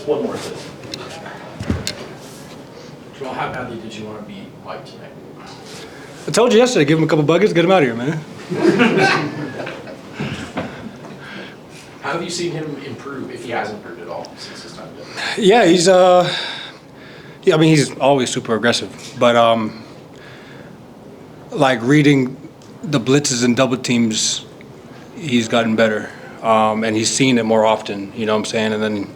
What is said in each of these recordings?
one more assist. Jamal, how badly did you want to beat Mike tonight? I told you yesterday, give him a couple buckets, get him out of here, man. How have you seen him improve, if he has improved at all, since his time there? Yeah, he's he's always super aggressive, but like reading the blitzes and double teams, he's gotten better, and he's seen it more often. You know what I'm saying? And then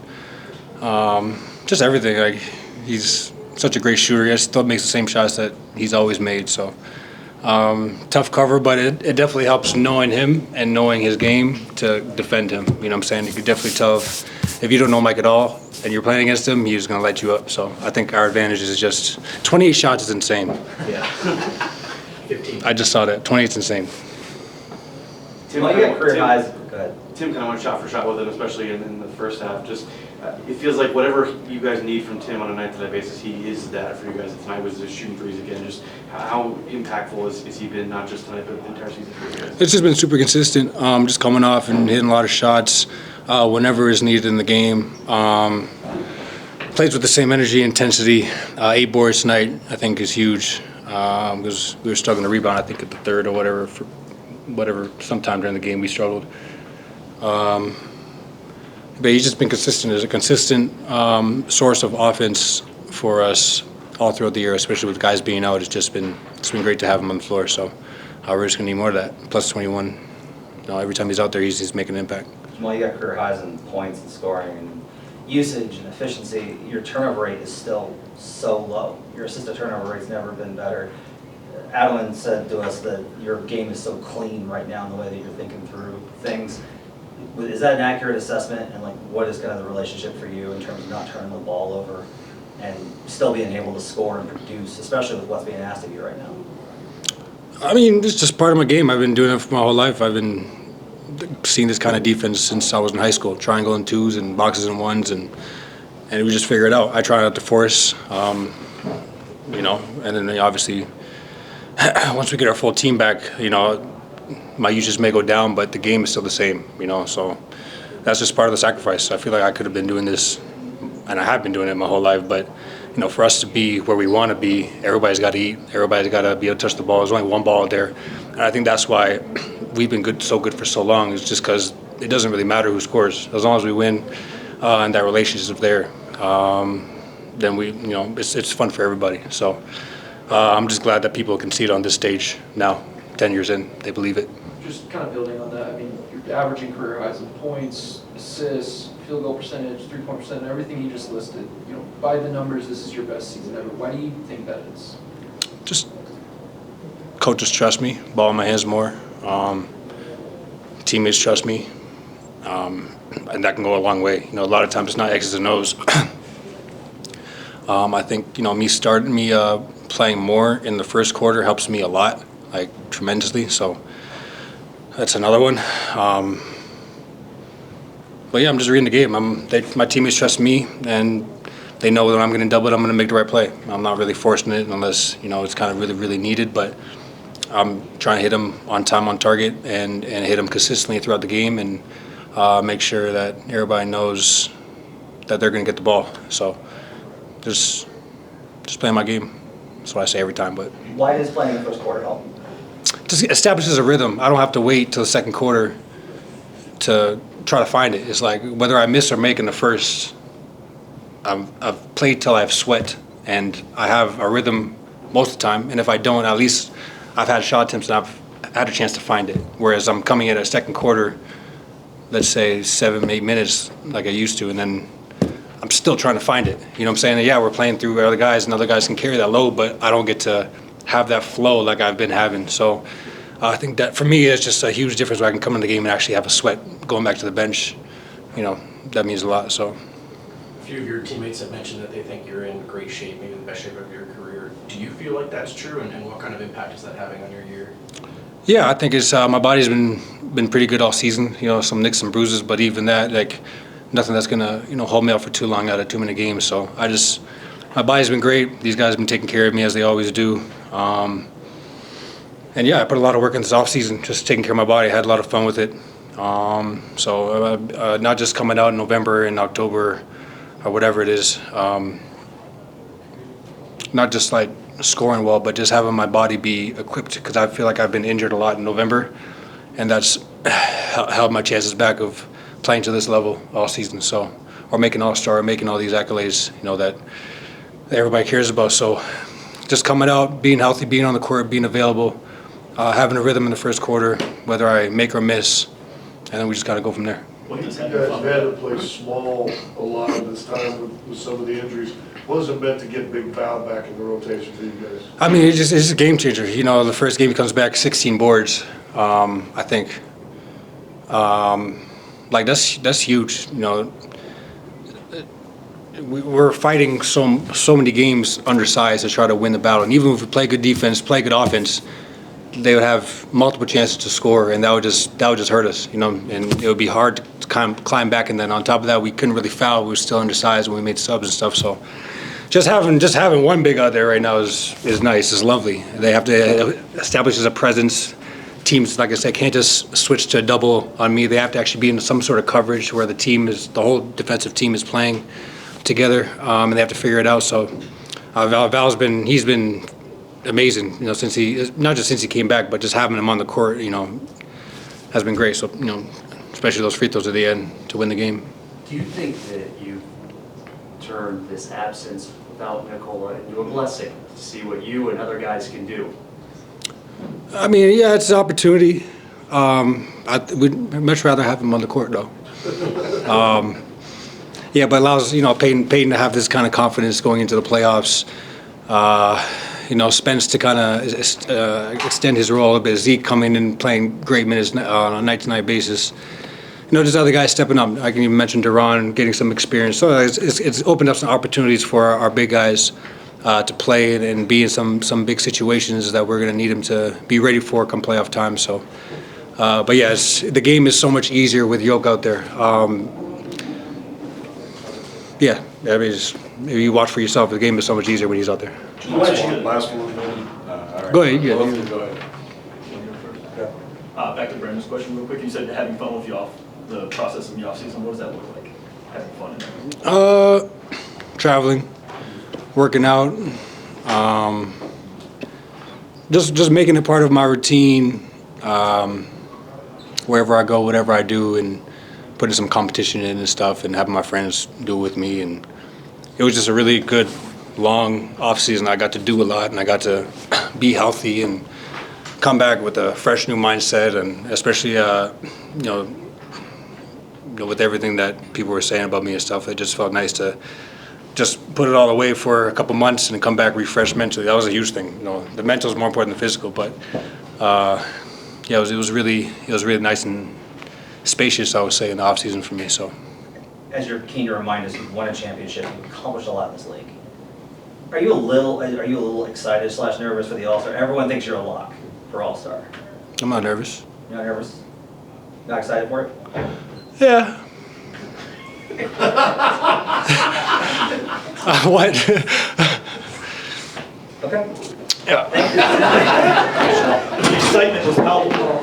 just everything. Like he's such a great shooter. He still makes the same shots that he's always made. So tough cover, but it definitely helps knowing him and knowing his game to defend him. You know what I'm saying? You can definitely tell if you don't know Mike at all and you're playing against him, he's going to light you up. So I think our advantage is just 28 shots is insane. Yeah. 15. I just saw that. 28 is insane. Tim, you got career highs. Go ahead. Tim kind of went shot for shot with him, especially in the first half. Just it feels like whatever you guys need from Tim on a night-to-night basis, he is that for you guys. Tonight was just shooting threes again. Just how impactful has he been, not just tonight, but the entire season for you guys? It's just been super consistent, just coming off and hitting a lot of shots whenever is needed in the game. Plays with the same energy, intensity. 8 boards tonight, I think, is huge because we were struggling to rebound, I think, at the third or whatever, sometime during the game we struggled. But he's just been consistent as a consistent source of offense for us all throughout the year, especially with guys being out. It's been great to have him on the floor. So we're just going to need more of that. Plus 21. Every time he's out there, he's making an impact. Jamal, you got career highs in points and scoring and usage and efficiency. Your turnover rate is still so low. Your assisted turnover rate's never been better. Adeline said to us that your game is so clean right now in the way that you're thinking through things. Is that an accurate assessment? And like, what is kind of the relationship for you in terms of not turning the ball over and still being able to score and produce, especially with what's being asked of you right now? I mean, it's just part of my game. I've been doing it for my whole life. I've been seeing this kind of defense since I was in high school, triangle and twos and boxes and ones, and we just figure it out. I try not to force, and then obviously once we get our full team back, my usage may go down, but the game is still the same, so that's just part of the sacrifice. I feel like I could have been doing this, and I have been doing it my whole life, but for us to be where we want to be, everybody's got to eat, everybody's got to be able to touch the ball. There's only one ball out there, and I think that's why we've been so good for so long. It's just because it doesn't really matter who scores. As long as we win and that relationship is there, then it's fun for everybody. So I'm just glad that people can see it on this stage now, 10 years in, they believe it. Just kind of building on that, I mean, you're averaging career highs in points, assists, field goal percentage, three-point percentage, everything you just listed. By the numbers, this is your best season ever. Why do you think that is? Just coaches trust me, ball in my hands more. Teammates trust me, and that can go a long way. A lot of times it's not X's and O's. I think me playing more in the first quarter helps me a lot, like tremendously. So that's another one. But yeah, I'm just reading the game. My teammates trust me, and they know that I'm going to double it. I'm going to make the right play. I'm not really forcing it unless it's kind of really, really needed. But I'm trying to hit them on time, on target, and hit them consistently throughout the game, and make sure that everybody knows that they're going to get the ball. So just playing my game. That's what I say every time. But why does playing in the first quarter help? Just establishes a rhythm. I don't have to wait till the second quarter to try to find it. It's like whether I miss or make in the first, I've played till I have sweat, and I have a rhythm most of the time. And if I don't, at least I've had shot attempts and I've had a chance to find it. Whereas I'm coming in a second quarter, let's say 7-8 minutes like I used to, and then I'm still trying to find it. You know what I'm saying? And yeah, we're playing through other guys, and other guys can carry that load, but I don't get to have that flow like I've been having. So I think that for me it's just a huge difference where I can come in the game and actually have a sweat going back to the bench. That means a lot. So a few of your teammates have mentioned that they think you're in great shape, maybe the best shape of your career. Do you feel like that's true, and what kind of impact is that having on your year? Yeah, I think it's my body's been pretty good all season. Some nicks and bruises, but even that, like nothing that's gonna hold me out for too long out of too many games. So my body's been great. These guys have been taking care of me as they always do. And yeah, I put a lot of work into this offseason, just taking care of my body. I had a lot of fun with it. So not just coming out in November and October, or whatever it is. Not just like scoring well, but just having my body be equipped, because I feel like I've been injured a lot in November, and that's held my chances back of playing to this level all season. So, or making All-Star, or making all these accolades, that everybody cares about. So, just coming out, being healthy, being on the court, being available, having a rhythm in the first quarter, whether I make or miss, and then we just got to go from there. You guys had to play small a lot of this time with some of the injuries. What was it meant to get Big Val back in the rotation for you guys? I mean, it's a game changer. The first game he comes back 16 boards. I think, that's huge. We're fighting so many games undersized to try to win the battle, and even if we play good defense, play good offense, they would have multiple chances to score, and that would just hurt us. And it would be hard to climb back. And then on top of that, we couldn't really foul. We were still undersized when we made subs and stuff. So. Just having one big out there right now is nice, is lovely. They have to establish as a presence. Teams, like I said, can't just switch to a double on me. They have to actually be in some sort of coverage where the whole defensive team is playing together, and they have to figure it out. So Val's been amazing, not just since he came back, but just having him on the court, has been great. So, especially those free throws at the end to win the game. Do you think that you turned this absence without Nikola into a blessing to see what you and other guys can do? I mean, yeah, it's an opportunity. We'd much rather have him on the court, though. Yeah, but allows Peyton to have this kind of confidence going into the playoffs. Spence to kind of extend his role a bit. Zeke coming and playing great minutes on a night-to-night basis. Just other guys stepping up. I can even mention Duran getting some experience. So it's opened up some opportunities for our big guys to play and be in some big situations that we're going to need them to be ready for come playoff time. So, but yeah, the game is so much easier with Yoke out there. Yeah, I mean, if you watch for yourself, the game is so much easier when he's out there. Last one. Go ahead. Go ahead. Back to Brandon's question real quick. You said having fun with you off the process in the offseason. What does that look like? Having fun in there? Traveling, working out, just making it part of my routine, wherever I go, whatever I do, and putting some competition in and stuff, and having my friends do it with me. And it was just a really good, long off season. I got to do a lot, and I got to be healthy and come back with a fresh new mindset, and especially with everything that people were saying about me and stuff, it just felt nice to just put it all away for a couple months and come back refreshed mentally. That was a huge thing. The mental is more important than physical, but it was really nice and spacious, I would say, in the off season for me. So, As you're keen to remind us, you've won a championship, you've accomplished a lot in this league. Are you a little excited / nervous for the All-Star? Everyone thinks you're a lock for All-Star. I'm not nervous. You're not nervous? Not excited for it? Yeah. What? Okay. Yeah. The excitement was palpable.